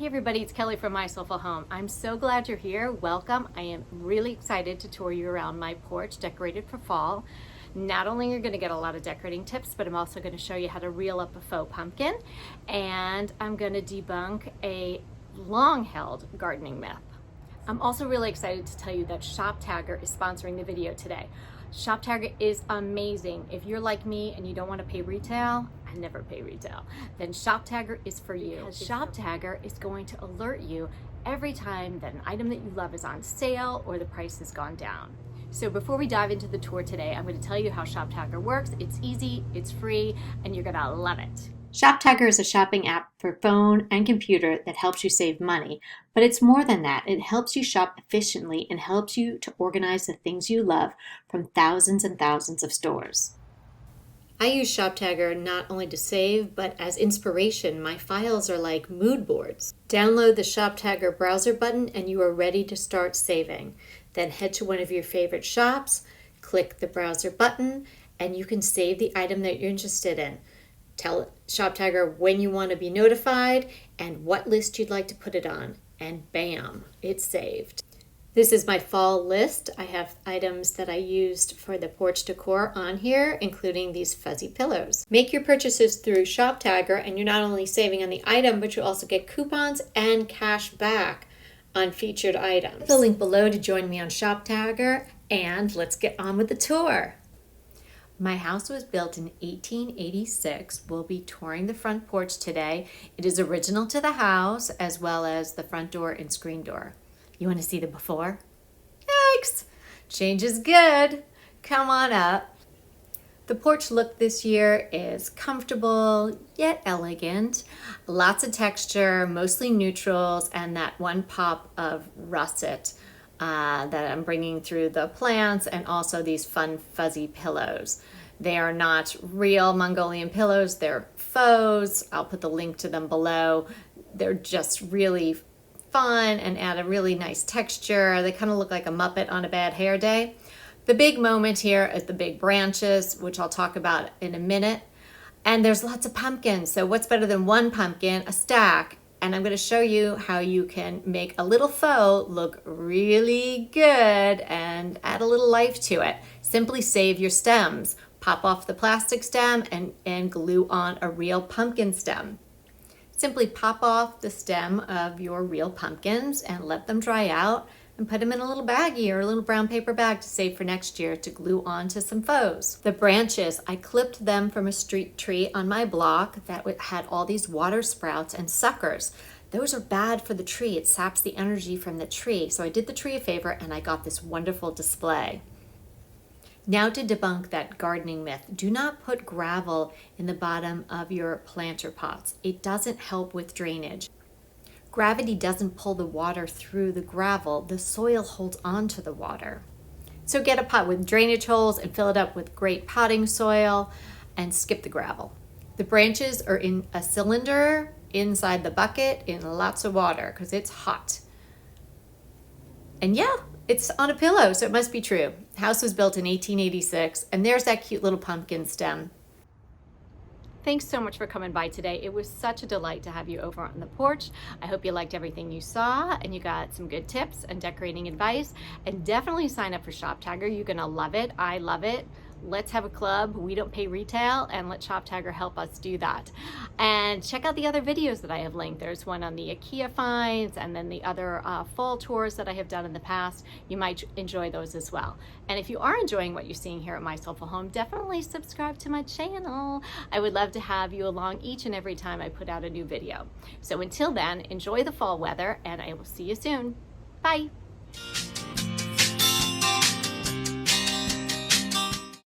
everybody, it's Kelly from My Soulful Home. I'm so glad you're here. Welcome. I am really excited to tour you around my porch decorated for fall. Not only are you going to get a lot of decorating tips, but I'm also going to show you how to reel up a faux pumpkin, and I'm going to debunk a long-held gardening myth. I'm also really excited to tell you that Shoptagger is sponsoring the video today. Shoptagger is amazing. If you're like me and you don't want to pay retail, I never pay retail, then Shoptagger is for you. Shoptagger is going to alert you every time that an item that you love is on sale or the price has gone down. So before we dive into the tour today, I'm going to tell you how Shoptagger works. It's easy, it's free, and you're going to love it. Shoptagger is a shopping app for phone and computer that helps you save money, but it's more than that. It helps you shop efficiently and helps you to organize the things you love from thousands and thousands of stores. I use Shoptagger not only to save, but as inspiration. My files are like mood boards. Download the Shoptagger browser button and you are ready to start saving. Then head to one of your favorite shops, click the browser button, and you can save the item that you're interested in. Tell Shoptagger when you want to be notified and what list you'd like to put it on, and bam, it's saved. This is my fall list. I have items that I used for the porch decor on here, including these fuzzy pillows. Make your purchases through Shoptagger and you're not only saving on the item, but you also get coupons and cash back on featured items. The link below to join me on Shoptagger, and let's get on with the tour. My house was built in 1886. We'll be touring the front porch today. It is original to the house as well as the front door and screen door. You want to see the before? Yikes! Change is good. Come on up. The porch look this year is comfortable yet elegant. Lots of texture, mostly neutrals, and that one pop of russet that I'm bringing through the plants, and also these fun fuzzy pillows. They are not real Mongolian pillows, they're faux. I'll put the link to them below. They're just really fun and add a really nice texture. They kind of look like a Muppet on a bad hair day. The big moment here is the big branches, which I'll talk about in a minute. And there's lots of pumpkins. So what's better than one pumpkin? A stack. And I'm going to show you how you can make a little faux look really good and add a little life to it. Simply save your stems. Pop off the plastic stem and glue on a real pumpkin stem. Simply pop off the stem of your real pumpkins and let them dry out and put them in a little baggie or a little brown paper bag to save for next year to glue onto some faux. The branches, I clipped them from a street tree on my block that had all these water sprouts and suckers. Those are bad for the tree. It saps the energy from the tree. So I did the tree a favor and I got this wonderful display. Now to debunk that gardening myth, do not put gravel in the bottom of your planter pots. It doesn't help with drainage. Gravity doesn't pull the water through the gravel. The soil holds on to the water. So get a pot with drainage holes and fill it up with great potting soil and skip the gravel. The branches are in a cylinder inside the bucket in lots of water because it's hot. And yeah, it's on a pillow, so it must be true. The house was built in 1886, and there's that cute little pumpkin stem. Thanks so much for coming by today. It was such a delight to have you over on the porch. I hope you liked everything you saw and you got some good tips and decorating advice. And definitely sign up for Shoptagger. You're gonna love it. I love it. Let's have a club. We don't pay retail, and let Shoptagger help us do that. And check out the other videos that I have linked. There's one on the IKEA finds, and then the other fall tours that I have done in the past. You might enjoy those as well. And if you are enjoying what you're seeing here at My Soulful Home, definitely subscribe to my channel. I would love to have you along each and every time I put out a new video. So until then, enjoy the fall weather, and I will see you soon. Bye.